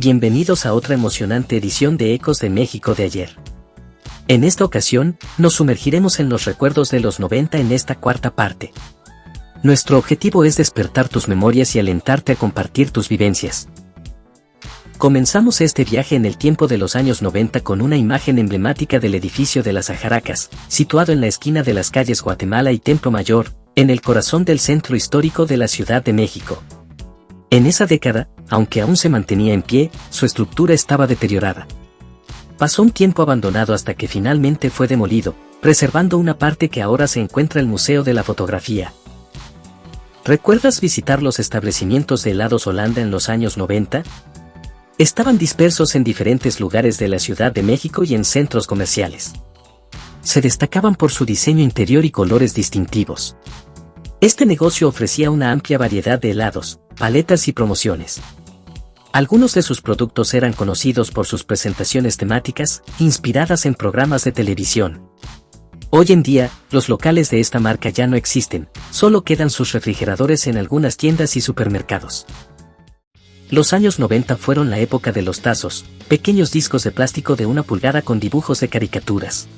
Bienvenidos a otra emocionante edición de Ecos de México de ayer. En esta ocasión, nos sumergiremos en los recuerdos de los 90 en esta cuarta parte. Nuestro objetivo es despertar tus memorias y alentarte a compartir tus vivencias. Comenzamos este viaje en el tiempo de los años 90 con una imagen emblemática del edificio de las Ajaracas, situado en la esquina de las calles Guatemala y Templo Mayor, en el corazón del centro histórico de la Ciudad de México. En esa década, aunque aún se mantenía en pie, su estructura estaba deteriorada. Pasó un tiempo abandonado hasta que finalmente fue demolido, preservando una parte que ahora se encuentra en el Museo de la Fotografía. ¿Recuerdas visitar los establecimientos de helados Holanda en los años 90? Estaban dispersos en diferentes lugares de la Ciudad de México y en centros comerciales. Se destacaban por su diseño interior y colores distintivos. Este negocio ofrecía una amplia variedad de helados, paletas y promociones. Algunos de sus productos eran conocidos por sus presentaciones temáticas, inspiradas en programas de televisión. Hoy en día, los locales de esta marca ya no existen, solo quedan sus refrigeradores en algunas tiendas y supermercados. Los años 90 fueron la época de los tazos, pequeños discos de plástico de 1 pulgada con dibujos de caricaturas.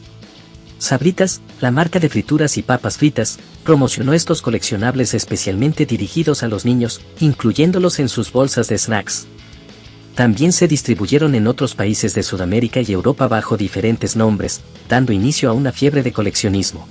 Sabritas, la marca de frituras y papas fritas, promocionó estos coleccionables especialmente dirigidos a los niños, incluyéndolos en sus bolsas de snacks. También se distribuyeron en otros países de Sudamérica y Europa bajo diferentes nombres, dando inicio a una fiebre de coleccionismo.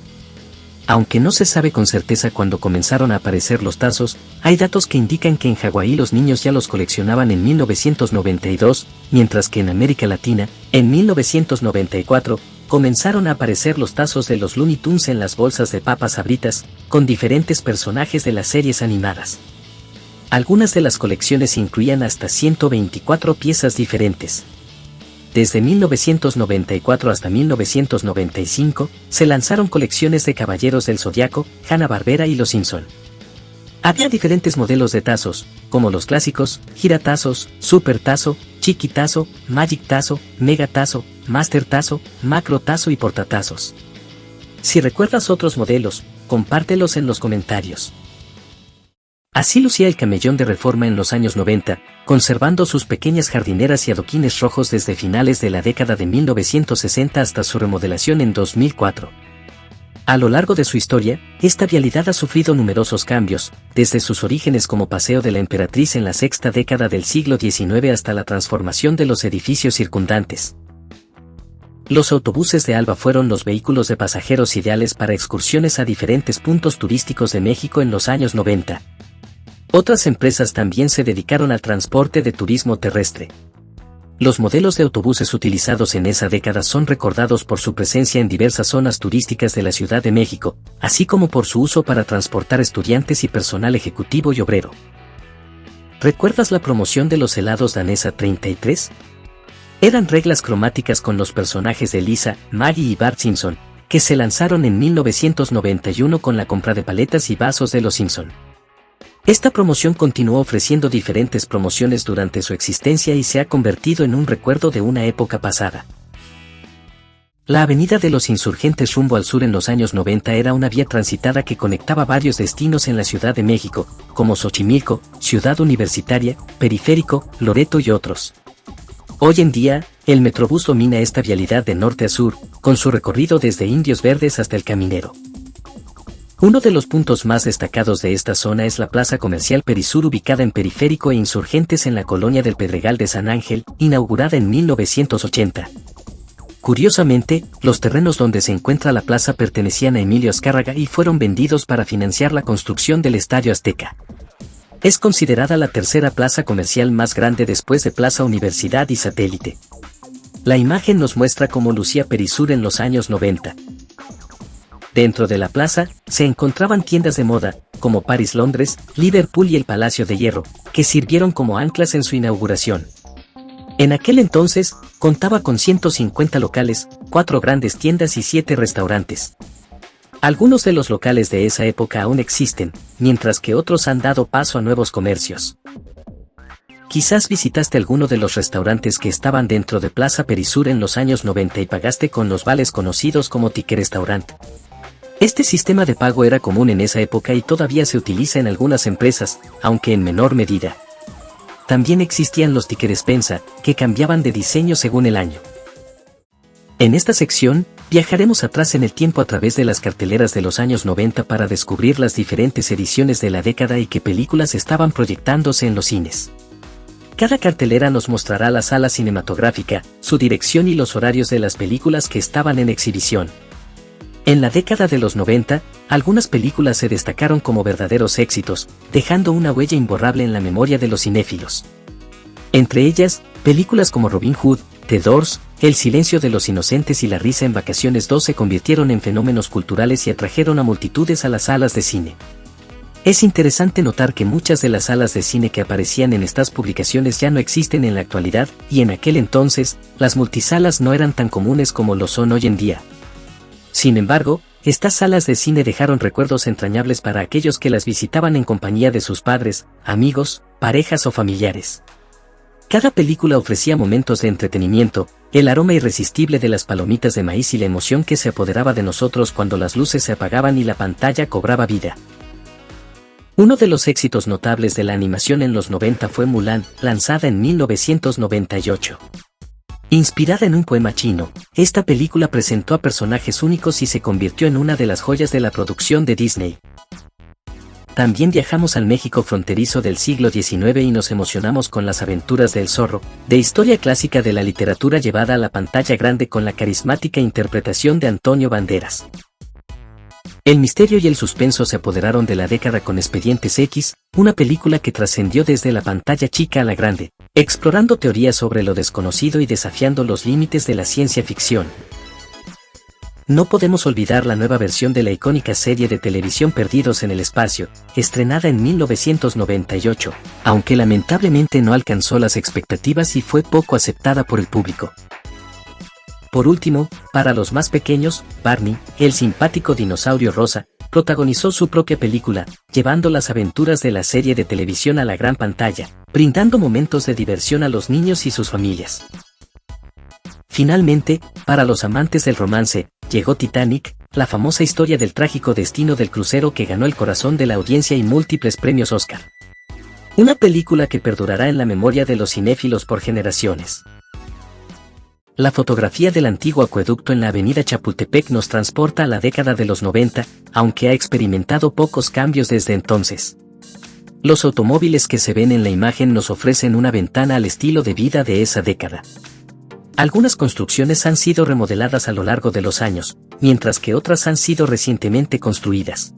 Aunque no se sabe con certeza cuándo comenzaron a aparecer los tazos, hay datos que indican que en Hawái los niños ya los coleccionaban en 1992, mientras que en América Latina, en 1994, comenzaron a aparecer los tazos de los Looney Tunes en las bolsas de papas Sabritas, con diferentes personajes de las series animadas. Algunas de las colecciones incluían hasta 124 piezas diferentes. Desde 1994 hasta 1995, se lanzaron colecciones de Caballeros del Zodiaco, Hanna-Barbera y Los Simpson. Había diferentes modelos de tazos, como los clásicos, Giratazos, Super Tazo, Chiqui Tazo, Magic Tazo, Mega Tazo, Master Tazo, Macro Tazo y Portatazos. Si recuerdas otros modelos, compártelos en los comentarios. Así lucía el Camellón de Reforma en los años 90, conservando sus pequeñas jardineras y adoquines rojos desde finales de la década de 1960 hasta su remodelación en 2004. A lo largo de su historia, esta vialidad ha sufrido numerosos cambios, desde sus orígenes como Paseo de la Emperatriz en la sexta década del siglo XIX hasta la transformación de los edificios circundantes. Los autobuses de Alba fueron los vehículos de pasajeros ideales para excursiones a diferentes puntos turísticos de México en los años 90. Otras empresas también se dedicaron al transporte de turismo terrestre. Los modelos de autobuses utilizados en esa década son recordados por su presencia en diversas zonas turísticas de la Ciudad de México, así como por su uso para transportar estudiantes y personal ejecutivo y obrero. ¿Recuerdas la promoción de los helados Danesa 33? Eran reglas cromáticas con los personajes de Lisa, Maggie y Bart Simpson, que se lanzaron en 1991 con la compra de paletas y vasos de Los Simpson. Esta promoción continuó ofreciendo diferentes promociones durante su existencia y se ha convertido en un recuerdo de una época pasada. La Avenida de los Insurgentes rumbo al sur en los años 90 era una vía transitada que conectaba varios destinos en la Ciudad de México, como Xochimilco, Ciudad Universitaria, Periférico, Loreto y otros. Hoy en día, el Metrobús domina esta vialidad de norte a sur, con su recorrido desde Indios Verdes hasta El Caminero. Uno de los puntos más destacados de esta zona es la Plaza Comercial Perisur ubicada en Periférico e Insurgentes en la colonia del Pedregal de San Ángel, inaugurada en 1980. Curiosamente, los terrenos donde se encuentra la plaza pertenecían a Emilio Azcárraga y fueron vendidos para financiar la construcción del Estadio Azteca. Es considerada la tercera plaza comercial más grande después de Plaza Universidad y Satélite. La imagen nos muestra cómo lucía Perisur en los años 90. Dentro de la plaza, se encontraban tiendas de moda, como Paris Londres, Liverpool y el Palacio de Hierro, que sirvieron como anclas en su inauguración. En aquel entonces, contaba con 150 locales, 4 grandes tiendas y 7 restaurantes. Algunos de los locales de esa época aún existen, mientras que otros han dado paso a nuevos comercios. Quizás visitaste alguno de los restaurantes que estaban dentro de Plaza Perisur en los años 90 y pagaste con los vales conocidos como Ticket Restaurant. Este sistema de pago era común en esa época y todavía se utiliza en algunas empresas, aunque en menor medida. también existían los ticket despensa, que cambiaban de diseño según el año. En esta sección, viajaremos atrás en el tiempo a través de las carteleras de los años 90 para descubrir las diferentes ediciones de la década y qué películas estaban proyectándose en los cines. Cada cartelera nos mostrará la sala cinematográfica, su dirección y los horarios de las películas que estaban en exhibición. En la década de los 90, algunas películas se destacaron como verdaderos éxitos, dejando una huella imborrable en la memoria de los cinéfilos. Entre ellas, películas como Robin Hood, The Doors, El silencio de los inocentes y La risa en Vacaciones 2 se convirtieron en fenómenos culturales y atrajeron a multitudes a las salas de cine. Es interesante notar que muchas de las salas de cine que aparecían en estas publicaciones ya no existen en la actualidad, y en aquel entonces, las multisalas no eran tan comunes como lo son hoy en día. Sin embargo, estas salas de cine dejaron recuerdos entrañables para aquellos que las visitaban en compañía de sus padres, amigos, parejas o familiares. Cada película ofrecía momentos de entretenimiento, el aroma irresistible de las palomitas de maíz y la emoción que se apoderaba de nosotros cuando las luces se apagaban y la pantalla cobraba vida. Uno de los éxitos notables de la animación en los 90 fue Mulan, lanzada en 1998. Inspirada en un poema chino, esta película presentó a personajes únicos y se convirtió en una de las joyas de la producción de Disney. También viajamos al México fronterizo del siglo XIX y nos emocionamos con las aventuras del zorro, de historia clásica de la literatura llevada a la pantalla grande con la carismática interpretación de Antonio Banderas. El misterio y el suspenso se apoderaron de la década con Expedientes X, una película que trascendió desde la pantalla chica a la grande, explorando teorías sobre lo desconocido y desafiando los límites de la ciencia ficción. No podemos olvidar la nueva versión de la icónica serie de televisión Perdidos en el Espacio, estrenada en 1998, aunque lamentablemente no alcanzó las expectativas y fue poco aceptada por el público. Por último, para los más pequeños, Barney, el simpático dinosaurio rosa, protagonizó su propia película, llevando las aventuras de la serie de televisión a la gran pantalla, brindando momentos de diversión a los niños y sus familias. Finalmente, para los amantes del romance, llegó Titanic, la famosa historia del trágico destino del crucero que ganó el corazón de la audiencia y múltiples premios Oscar. Una película que perdurará en la memoria de los cinéfilos por generaciones. La fotografía del antiguo acueducto en la avenida Chapultepec nos transporta a la década de los 90, aunque ha experimentado pocos cambios desde entonces. Los automóviles que se ven en la imagen nos ofrecen una ventana al estilo de vida de esa década. Algunas construcciones han sido remodeladas a lo largo de los años, mientras que otras han sido recientemente construidas.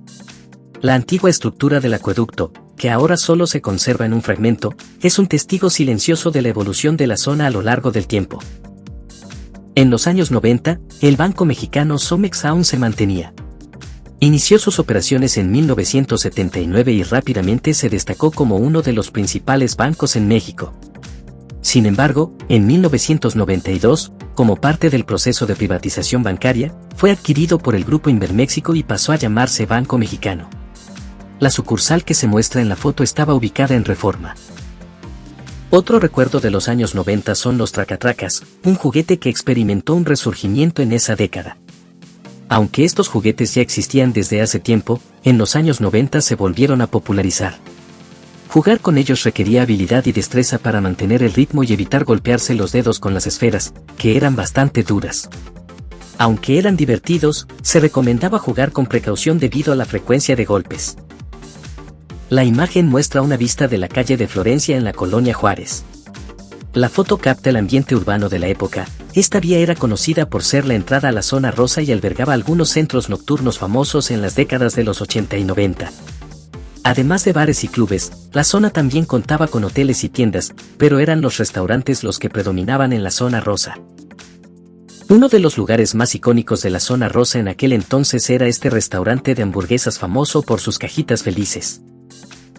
La antigua estructura del acueducto, que ahora solo se conserva en un fragmento, es un testigo silencioso de la evolución de la zona a lo largo del tiempo. En los años 90, el banco mexicano Somex aún se mantenía. Inició sus operaciones en 1979 y rápidamente se destacó como uno de los principales bancos en México. Sin embargo, en 1992, como parte del proceso de privatización bancaria, fue adquirido por el Grupo Inverméxico y pasó a llamarse Banco Mexicano. La sucursal que se muestra en la foto estaba ubicada en Reforma. Otro recuerdo de los años 90 son los tracatracas, un juguete que experimentó un resurgimiento en esa década. Aunque estos juguetes ya existían desde hace tiempo, en los años 90 se volvieron a popularizar. Jugar con ellos requería habilidad y destreza para mantener el ritmo y evitar golpearse los dedos con las esferas, que eran bastante duras. Aunque eran divertidos, se recomendaba jugar con precaución debido a la frecuencia de golpes. La imagen muestra una vista de la calle de Florencia en la colonia Juárez. La foto capta el ambiente urbano de la época. Esta vía era conocida por ser la entrada a la zona rosa y albergaba algunos centros nocturnos famosos en las décadas de los 80 y 90. Además de bares y clubes, la zona también contaba con hoteles y tiendas, pero eran los restaurantes los que predominaban en la zona rosa. Uno de los lugares más icónicos de la zona rosa en aquel entonces era este restaurante de hamburguesas famoso por sus cajitas felices.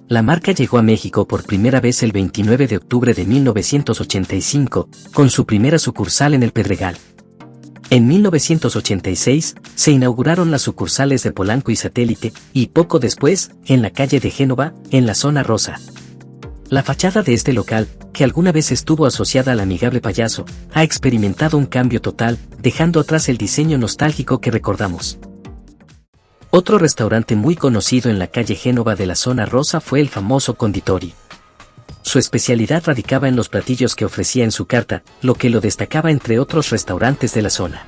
La marca llegó a México por primera vez el 29 de octubre de 1985, con su primera sucursal en El Pedregal. En 1986, se inauguraron las sucursales de Polanco y Satélite, y poco después, en la calle de Génova, en la zona rosa. La fachada de este local, que alguna vez estuvo asociada al amigable payaso, ha experimentado un cambio total, dejando atrás el diseño nostálgico que recordamos. Otro restaurante muy conocido en la calle Génova de la zona rosa fue el famoso Conditori. su especialidad radicaba en los platillos que ofrecía en su carta, lo que lo destacaba entre otros restaurantes de la zona.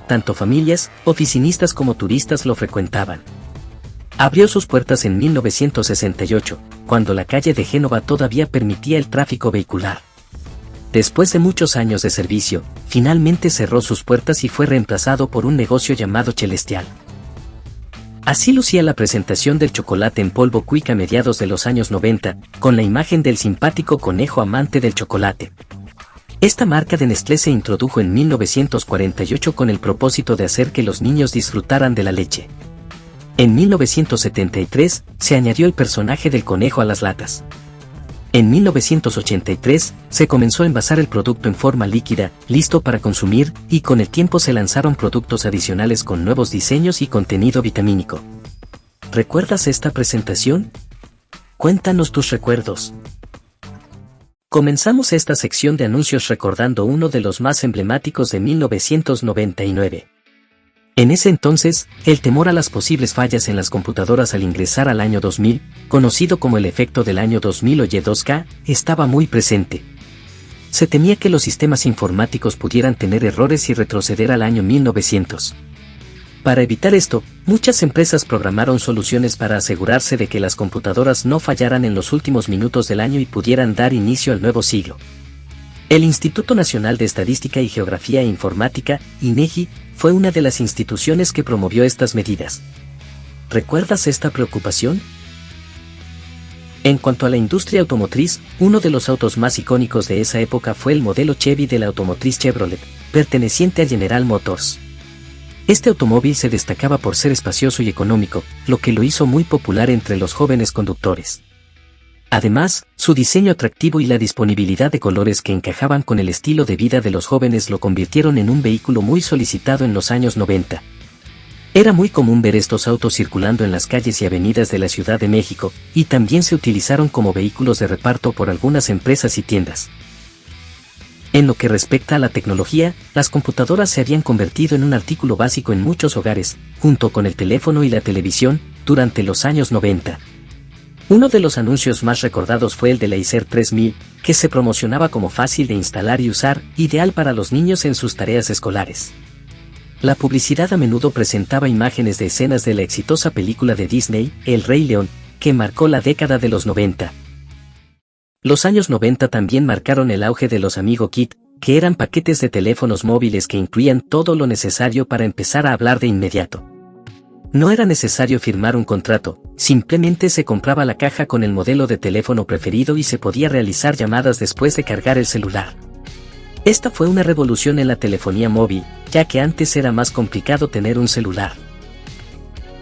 Tanto familias, oficinistas como turistas lo frecuentaban. Abrió sus puertas en 1968, cuando la calle de Génova todavía permitía el tráfico vehicular. Después de muchos años de servicio, finalmente cerró sus puertas y fue reemplazado por un negocio llamado Celestial. Así lucía la presentación del chocolate en polvo Quick a mediados de los años 90, con la imagen del simpático conejo amante del chocolate. Esta marca de Nestlé se introdujo en 1948 con el propósito de hacer que los niños disfrutaran de la leche. En 1973, se añadió el personaje del conejo a las latas. En 1983, se comenzó a envasar el producto en forma líquida, listo para consumir, y con el tiempo se lanzaron productos adicionales con nuevos diseños y contenido vitamínico. ¿Recuerdas esta presentación? Cuéntanos tus recuerdos. Comenzamos esta sección de anuncios recordando uno de los más emblemáticos de 1999. En ese entonces, el temor a las posibles fallas en las computadoras al ingresar al año 2000, conocido como el efecto del año 2000 o Y2K, estaba muy presente. Se temía que los sistemas informáticos pudieran tener errores y retroceder al año 1900. Para evitar esto, muchas empresas programaron soluciones para asegurarse de que las computadoras no fallaran en los últimos minutos del año y pudieran dar inicio al nuevo siglo. El Instituto Nacional de Estadística y Geografía e Informática, INEGI, fue una de las instituciones que promovió estas medidas. ¿Recuerdas esta preocupación? En cuanto a la industria automotriz, uno de los autos más icónicos de esa época fue el modelo Chevy de la automotriz Chevrolet, perteneciente a General Motors. Este automóvil se destacaba por ser espacioso y económico, lo que lo hizo muy popular entre los jóvenes conductores. Además, su diseño atractivo y la disponibilidad de colores que encajaban con el estilo de vida de los jóvenes lo convirtieron en un vehículo muy solicitado en los años 90. Era muy común ver estos autos circulando en las calles y avenidas de la Ciudad de México, y también se utilizaron como vehículos de reparto por algunas empresas y tiendas. En lo que respecta a la tecnología, las computadoras se habían convertido en un artículo básico en muchos hogares, junto con el teléfono y la televisión, durante los años 90. Uno de los anuncios más recordados fue el de la Acer 3000, que se promocionaba como fácil de instalar y usar, ideal para los niños en sus tareas escolares. La publicidad a menudo presentaba imágenes de escenas de la exitosa película de Disney, El Rey León, que marcó la década de los 90. Los años 90 también marcaron el auge de los Amigo Kit, que eran paquetes de teléfonos móviles que incluían todo lo necesario para empezar a hablar de inmediato. No era necesario firmar un contrato, simplemente se compraba la caja con el modelo de teléfono preferido y se podía realizar llamadas después de cargar el celular. Esta fue una revolución en la telefonía móvil, ya que antes era más complicado tener un celular.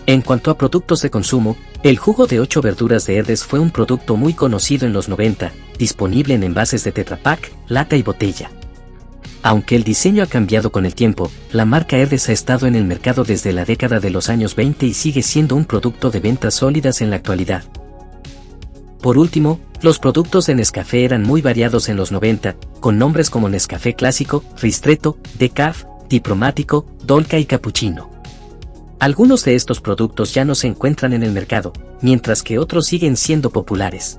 En cuanto a productos de consumo, el jugo de 8 verduras de Herdez fue un producto muy conocido en los 90, disponible en envases de Tetra Pak, lata y botella. Aunque el diseño ha cambiado con el tiempo, la marca Herdez ha estado en el mercado desde la década de los años 20 y sigue siendo un producto de ventas sólidas en la actualidad. Por último, los productos de Nescafé eran muy variados en los 90, con nombres como Nescafé Clásico, Ristretto, Decaf, Diplomático, Dolca y Cappuccino. Algunos de estos productos ya no se encuentran en el mercado, mientras que otros siguen siendo populares.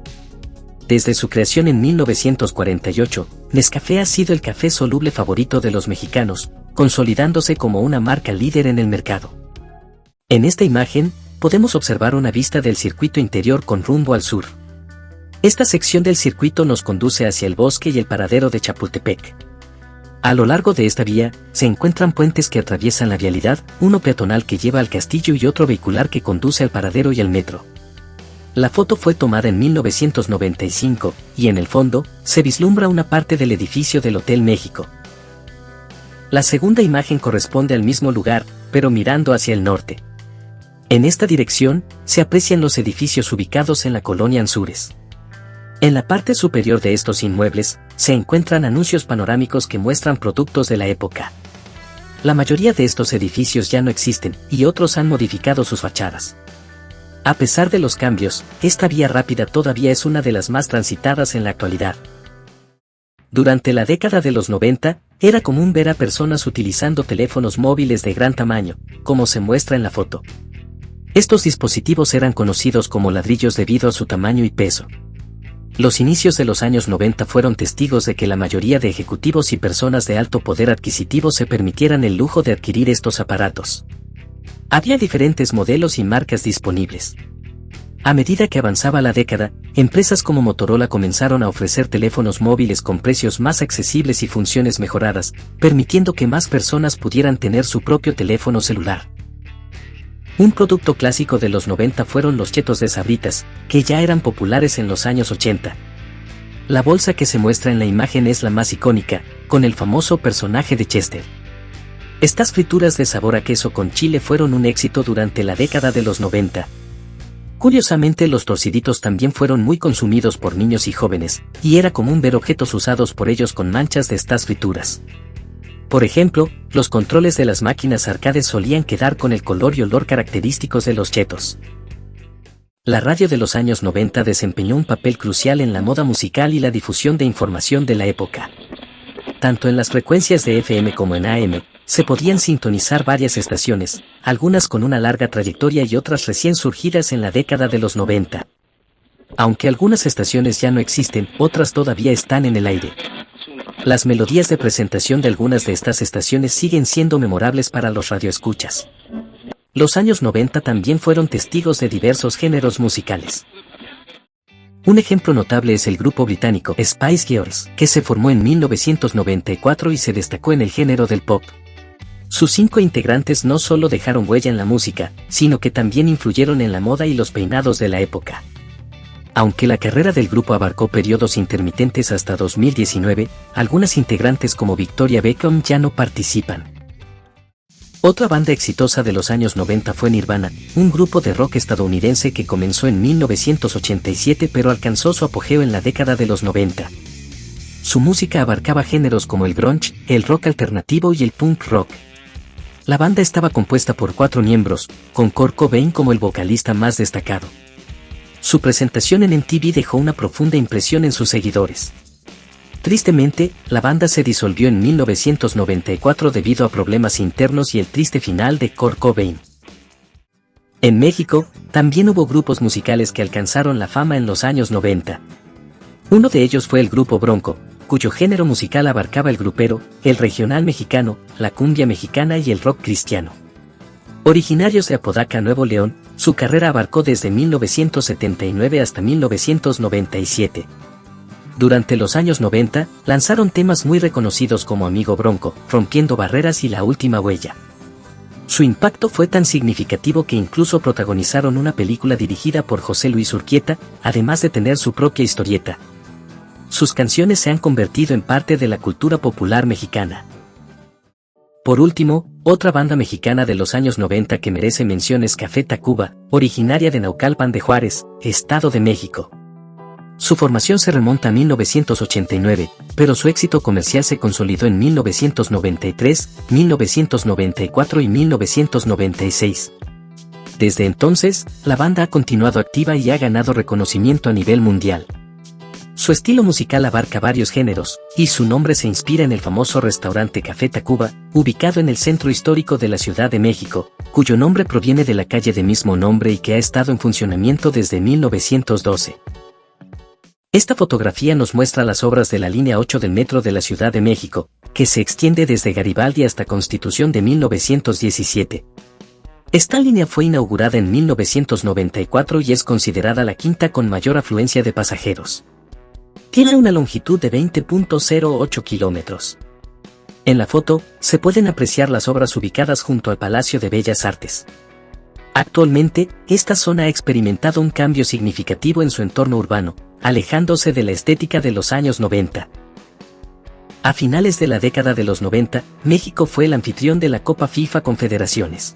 Desde su creación en 1948, Nescafé ha sido el café soluble favorito de los mexicanos, consolidándose como una marca líder en el mercado. En esta imagen, podemos observar una vista del circuito interior con rumbo al sur. Esta sección del circuito nos conduce hacia el bosque y el paradero de Chapultepec. A lo largo de esta vía, se encuentran puentes que atraviesan la vialidad, uno peatonal que lleva al castillo y otro vehicular que conduce al paradero y al metro. La foto fue tomada en 1995, y en el fondo, se vislumbra una parte del edificio del Hotel México. La segunda imagen corresponde al mismo lugar, pero mirando hacia el norte. En esta dirección, se aprecian los edificios ubicados en la colonia Anzures. En la parte superior de estos inmuebles, se encuentran anuncios panorámicos que muestran productos de la época. La mayoría de estos edificios ya no existen, y otros han modificado sus fachadas. A pesar de los cambios, esta vía rápida todavía es una de las más transitadas en la actualidad. Durante la década de los 90, era común ver a personas utilizando teléfonos móviles de gran tamaño, como se muestra en la foto. Estos dispositivos eran conocidos como ladrillos debido a su tamaño y peso. Los inicios de los años 90 fueron testigos de que la mayoría de ejecutivos y personas de alto poder adquisitivo se permitieran el lujo de adquirir estos aparatos. Había diferentes modelos y marcas disponibles. A medida que avanzaba la década, empresas como Motorola comenzaron a ofrecer teléfonos móviles con precios más accesibles y funciones mejoradas, permitiendo que más personas pudieran tener su propio teléfono celular. Un producto clásico de los 90 fueron los chetos de Sabritas, que ya eran populares en los años 80. La bolsa que se muestra en la imagen es la más icónica, con el famoso personaje de Chester. Estas frituras de sabor a queso con chile fueron un éxito durante la década de los 90. Curiosamente, los torciditos también fueron muy consumidos por niños y jóvenes, y era común ver objetos usados por ellos con manchas de estas frituras. Por ejemplo, los controles de las máquinas arcades solían quedar con el color y olor característicos de los chetos. La radio de los años 90 desempeñó un papel crucial en la moda musical y la difusión de información de la época. Tanto en las frecuencias de FM como en AM, se podían sintonizar varias estaciones, algunas con una larga trayectoria y otras recién surgidas en la década de los 90. Aunque algunas estaciones ya no existen, otras todavía están en el aire. Las melodías de presentación de algunas de estas estaciones siguen siendo memorables para los radioescuchas. Los años 90 también fueron testigos de diversos géneros musicales. Un ejemplo notable es el grupo británico Spice Girls, que se formó en 1994 y se destacó en el género del pop. Sus 5 integrantes no solo dejaron huella en la música, sino que también influyeron en la moda y los peinados de la época. Aunque la carrera del grupo abarcó periodos intermitentes hasta 2019, algunas integrantes como Victoria Beckham ya no participan. Otra banda exitosa de los años 90 fue Nirvana, un grupo de rock estadounidense que comenzó en 1987 pero alcanzó su apogeo en la década de los 90. Su música abarcaba géneros como el grunge, el rock alternativo y el punk rock. La banda estaba compuesta por 4 miembros, con Kurt Cobain como el vocalista más destacado. Su presentación en MTV dejó una profunda impresión en sus seguidores. Tristemente, la banda se disolvió en 1994 debido a problemas internos y el triste final de Kurt Cobain. En México, también hubo grupos musicales que alcanzaron la fama en los años 90. Uno de ellos fue el grupo Bronco, cuyo género musical abarcaba el grupero, el regional mexicano, la cumbia mexicana y el rock cristiano. Originarios de Apodaca, Nuevo León, su carrera abarcó desde 1979 hasta 1997. Durante los años 90, lanzaron temas muy reconocidos como Amigo Bronco, Rompiendo Barreras y La Última Huella. Su impacto fue tan significativo que incluso protagonizaron una película dirigida por José Luis Urquieta, además de tener su propia historieta. Sus canciones se han convertido en parte de la cultura popular mexicana. Por último, otra banda mexicana de los años 90 que merece mención es Café Tacuba, originaria de Naucalpan de Juárez, Estado de México. Su formación se remonta a 1989, pero su éxito comercial se consolidó en 1993, 1994 y 1996. Desde entonces, la banda ha continuado activa y ha ganado reconocimiento a nivel mundial. Su estilo musical abarca varios géneros, y su nombre se inspira en el famoso restaurante Café Tacuba, ubicado en el centro histórico de la Ciudad de México, cuyo nombre proviene de la calle de mismo nombre y que ha estado en funcionamiento desde 1912. Esta fotografía nos muestra las obras de la línea 8 del metro de la Ciudad de México, que se extiende desde Garibaldi hasta Constitución de 1917. Esta línea fue inaugurada en 1994 y es considerada la quinta con mayor afluencia de pasajeros. Tiene una longitud de 20.08 kilómetros. En la foto, se pueden apreciar las obras ubicadas junto al Palacio de Bellas Artes. Actualmente, esta zona ha experimentado un cambio significativo en su entorno urbano, alejándose de la estética de los años 90. A finales de la década de los 90, México fue el anfitrión de la Copa FIFA Confederaciones.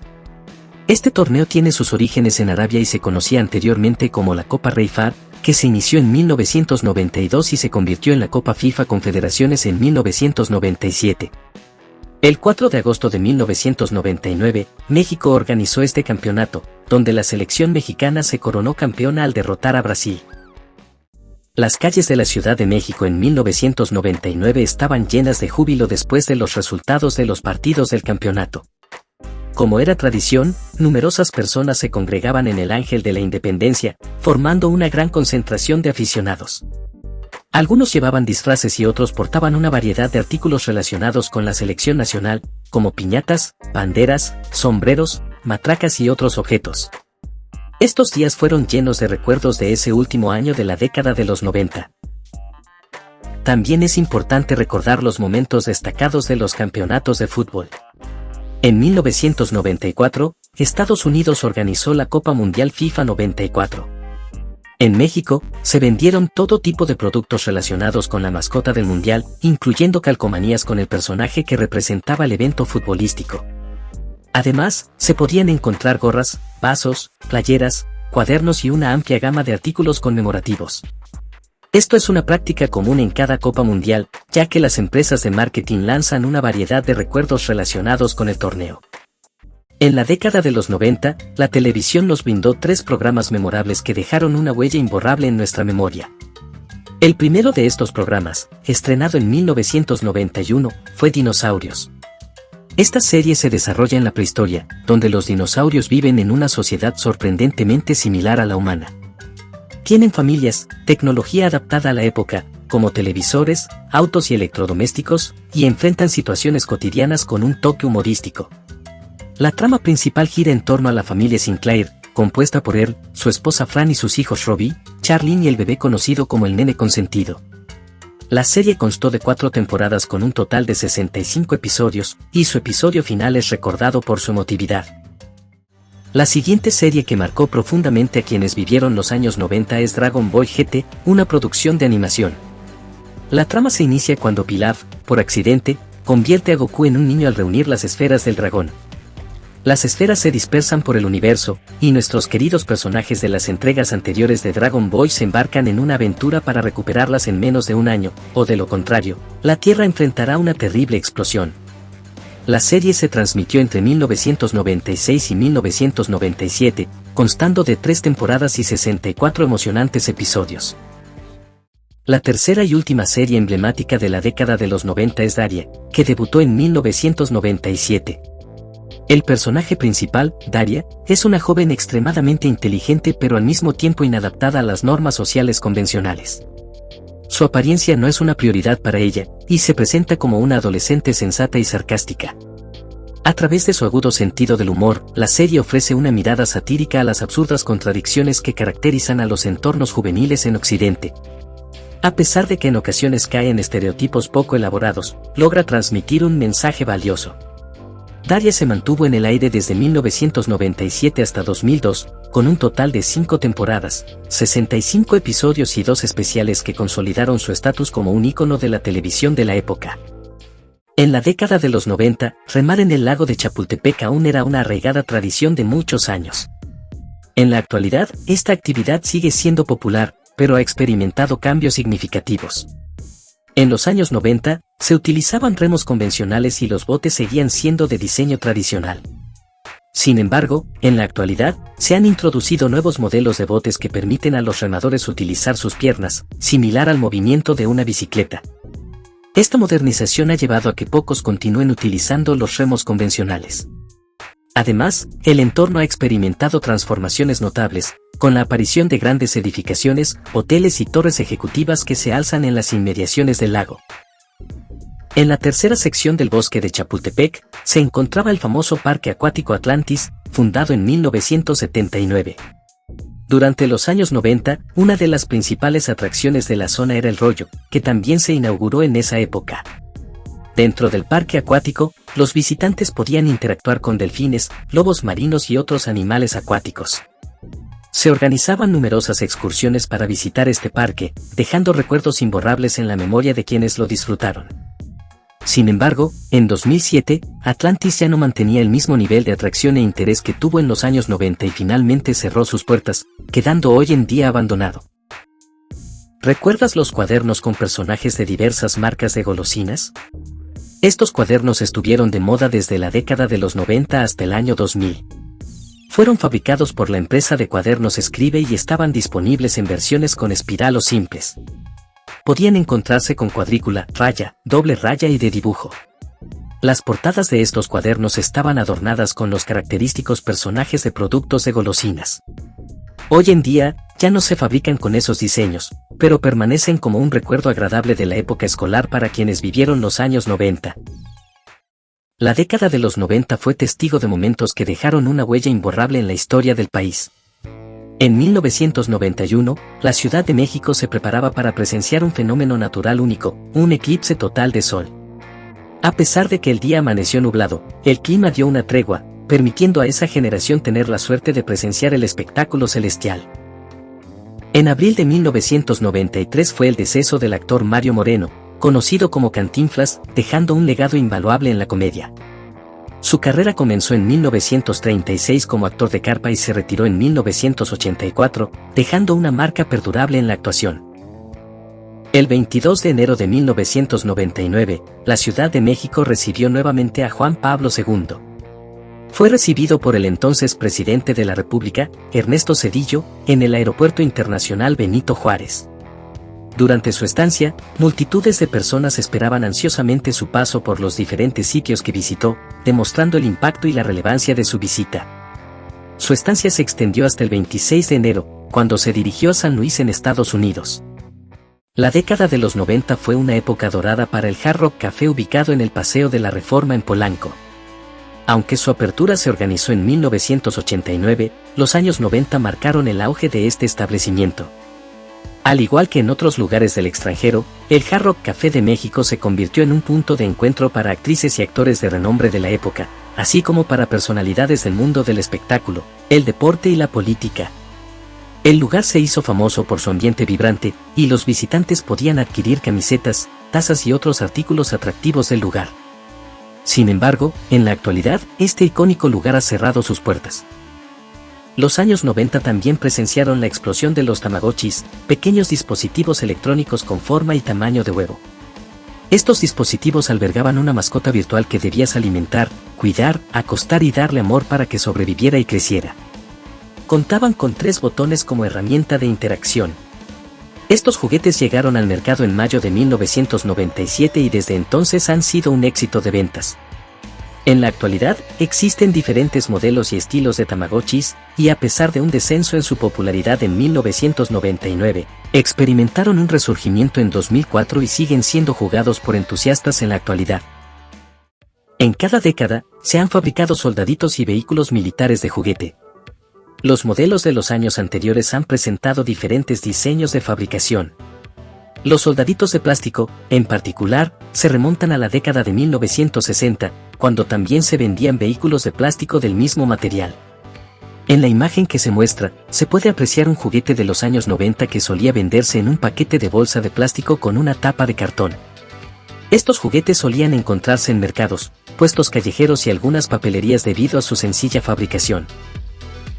Este torneo tiene sus orígenes en Arabia y se conocía anteriormente como la Copa Rey Fahd, que se inició en 1992 y se convirtió en la Copa FIFA Confederaciones en 1997. El 4 de agosto de 1999, México organizó este campeonato, donde la selección mexicana se coronó campeona al derrotar a Brasil. Las calles de la Ciudad de México en 1999 estaban llenas de júbilo después de los resultados de los partidos del campeonato. Como era tradición, numerosas personas se congregaban en el Ángel de la Independencia, formando una gran concentración de aficionados. Algunos llevaban disfraces y otros portaban una variedad de artículos relacionados con la selección nacional, como piñatas, banderas, sombreros, matracas y otros objetos. Estos días fueron llenos de recuerdos de ese último año de la década de los 90. También es importante recordar los momentos destacados de los campeonatos de fútbol. En 1994, Estados Unidos organizó la Copa Mundial FIFA 94. En México, se vendieron todo tipo de productos relacionados con la mascota del Mundial, incluyendo calcomanías con el personaje que representaba el evento futbolístico. Además, se podían encontrar gorras, vasos, playeras, cuadernos y una amplia gama de artículos conmemorativos. Esto es una práctica común en cada Copa Mundial, ya que las empresas de marketing lanzan una variedad de recuerdos relacionados con el torneo. En la década de los 90, la televisión nos brindó 3 programas memorables que dejaron una huella imborrable en nuestra memoria. El primero de estos programas, estrenado en 1991, fue Dinosaurios. Esta serie se desarrolla en la prehistoria, donde los dinosaurios viven en una sociedad sorprendentemente similar a la humana. Tienen familias, tecnología adaptada a la época, como televisores, autos y electrodomésticos, y enfrentan situaciones cotidianas con un toque humorístico. La trama principal gira en torno a la familia Sinclair, compuesta por Earl, su esposa Fran y sus hijos Robbie, Charlene y el bebé conocido como el nene consentido. La serie constó de 4 temporadas con un total de 65 episodios, y su episodio final es recordado por su emotividad. La siguiente serie que marcó profundamente a quienes vivieron los años 90 es Dragon Ball GT, una producción de animación. La trama se inicia cuando Pilaf, por accidente, convierte a Goku en un niño al reunir las esferas del dragón. Las esferas se dispersan por el universo, y nuestros queridos personajes de las entregas anteriores de Dragon Ball se embarcan en una aventura para recuperarlas en menos de un año, o de lo contrario, la Tierra enfrentará una terrible explosión. La serie se transmitió entre 1996 y 1997, constando de 3 temporadas y 64 emocionantes episodios. La tercera y última serie emblemática de la década de los 90 es Daria, que debutó en 1997. El personaje principal, Daria, es una joven extremadamente inteligente pero al mismo tiempo inadaptada a las normas sociales convencionales. Su apariencia no es una prioridad para ella, y se presenta como una adolescente sensata y sarcástica. A través de su agudo sentido del humor, la serie ofrece una mirada satírica a las absurdas contradicciones que caracterizan a los entornos juveniles en Occidente. A pesar de que en ocasiones cae en estereotipos poco elaborados, logra transmitir un mensaje valioso. Daria se mantuvo en el aire desde 1997 hasta 2002, con un total de 5 temporadas, 65 episodios y 2 especiales que consolidaron su estatus como un ícono de la televisión de la época. En la década de los 90, remar en el lago de Chapultepec aún era una arraigada tradición de muchos años. En la actualidad, esta actividad sigue siendo popular, pero ha experimentado cambios significativos. En los años 90, se utilizaban remos convencionales y los botes seguían siendo de diseño tradicional. Sin embargo, en la actualidad, se han introducido nuevos modelos de botes que permiten a los remadores utilizar sus piernas, similar al movimiento de una bicicleta. Esta modernización ha llevado a que pocos continúen utilizando los remos convencionales. Además, el entorno ha experimentado transformaciones notables, con la aparición de grandes edificaciones, hoteles y torres ejecutivas que se alzan en las inmediaciones del lago. En la tercera sección del bosque de Chapultepec, se encontraba el famoso Parque Acuático Atlantis, fundado en 1979. Durante los años 90, una de las principales atracciones de la zona era el rollo, que también se inauguró en esa época. Dentro del parque acuático, los visitantes podían interactuar con delfines, lobos marinos y otros animales acuáticos. Se organizaban numerosas excursiones para visitar este parque, dejando recuerdos imborrables en la memoria de quienes lo disfrutaron. Sin embargo, en 2007, Atlantis ya no mantenía el mismo nivel de atracción e interés que tuvo en los años 90 y finalmente cerró sus puertas, quedando hoy en día abandonado. ¿Recuerdas los cuadernos con personajes de diversas marcas de golosinas? Estos cuadernos estuvieron de moda desde la década de los 90 hasta el año 2000. Fueron fabricados por la empresa de cuadernos Escribe y estaban disponibles en versiones con espiral o simples. Podían encontrarse con cuadrícula, raya, doble raya y de dibujo. Las portadas de estos cuadernos estaban adornadas con los característicos personajes de productos de golosinas. Hoy en día, ya no se fabrican con esos diseños, pero permanecen como un recuerdo agradable de la época escolar para quienes vivieron los años 90. La década de los 90 fue testigo de momentos que dejaron una huella imborrable en la historia del país. En 1991, la Ciudad de México se preparaba para presenciar un fenómeno natural único, un eclipse total de sol. A pesar de que el día amaneció nublado, el clima dio una tregua, permitiendo a esa generación tener la suerte de presenciar el espectáculo celestial. En abril de 1993 fue el deceso del actor Mario Moreno, conocido como Cantinflas, dejando un legado invaluable en la comedia. Su carrera comenzó en 1936 como actor de carpa y se retiró en 1984, dejando una marca perdurable en la actuación. El 22 de enero de 1999, la Ciudad de México recibió nuevamente a Juan Pablo II. Fue recibido por el entonces presidente de la República, Ernesto Zedillo, en el Aeropuerto Internacional Benito Juárez. Durante su estancia, multitudes de personas esperaban ansiosamente su paso por los diferentes sitios que visitó, demostrando el impacto y la relevancia de su visita. Su estancia se extendió hasta el 26 de enero, cuando se dirigió a San Luis en Estados Unidos. La década de los 90 fue una época dorada para el Hard Rock Café ubicado en el Paseo de la Reforma en Polanco. Aunque su apertura se organizó en 1989, los años 90 marcaron el auge de este establecimiento. Al igual que en otros lugares del extranjero, el Hard Rock Café de México se convirtió en un punto de encuentro para actrices y actores de renombre de la época, así como para personalidades del mundo del espectáculo, el deporte y la política. El lugar se hizo famoso por su ambiente vibrante, y los visitantes podían adquirir camisetas, tazas y otros artículos atractivos del lugar. Sin embargo, en la actualidad, este icónico lugar ha cerrado sus puertas. Los años 90 también presenciaron la explosión de los tamagotchis, pequeños dispositivos electrónicos con forma y tamaño de huevo. Estos dispositivos albergaban una mascota virtual que debías alimentar, cuidar, acostar y darle amor para que sobreviviera y creciera. Contaban con 3 botones como herramienta de interacción. Estos juguetes llegaron al mercado en mayo de 1997 y desde entonces han sido un éxito de ventas. En la actualidad, existen diferentes modelos y estilos de tamagotchis, y a pesar de un descenso en su popularidad en 1999, experimentaron un resurgimiento en 2004 y siguen siendo jugados por entusiastas en la actualidad. En cada década, se han fabricado soldaditos y vehículos militares de juguete. Los modelos de los años anteriores han presentado diferentes diseños de fabricación. Los soldaditos de plástico, en particular, se remontan a la década de 1960, cuando también se vendían vehículos de plástico del mismo material. En la imagen que se muestra, se puede apreciar un juguete de los años 90 que solía venderse en un paquete de bolsa de plástico con una tapa de cartón. Estos juguetes solían encontrarse en mercados, puestos callejeros y algunas papelerías debido a su sencilla fabricación.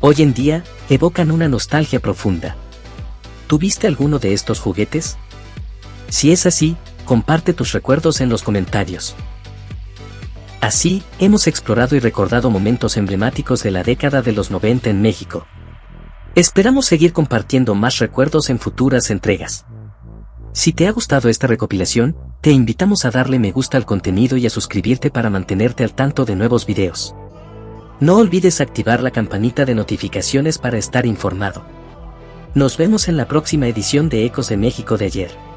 Hoy en día, evocan una nostalgia profunda. ¿Tuviste alguno de estos juguetes? Si es así, comparte tus recuerdos en los comentarios. Así, hemos explorado y recordado momentos emblemáticos de la década de los 90 en México. Esperamos seguir compartiendo más recuerdos en futuras entregas. Si te ha gustado esta recopilación, te invitamos a darle me gusta al contenido y a suscribirte para mantenerte al tanto de nuevos videos. No olvides activar la campanita de notificaciones para estar informado. Nos vemos en la próxima edición de Ecos de México de ayer.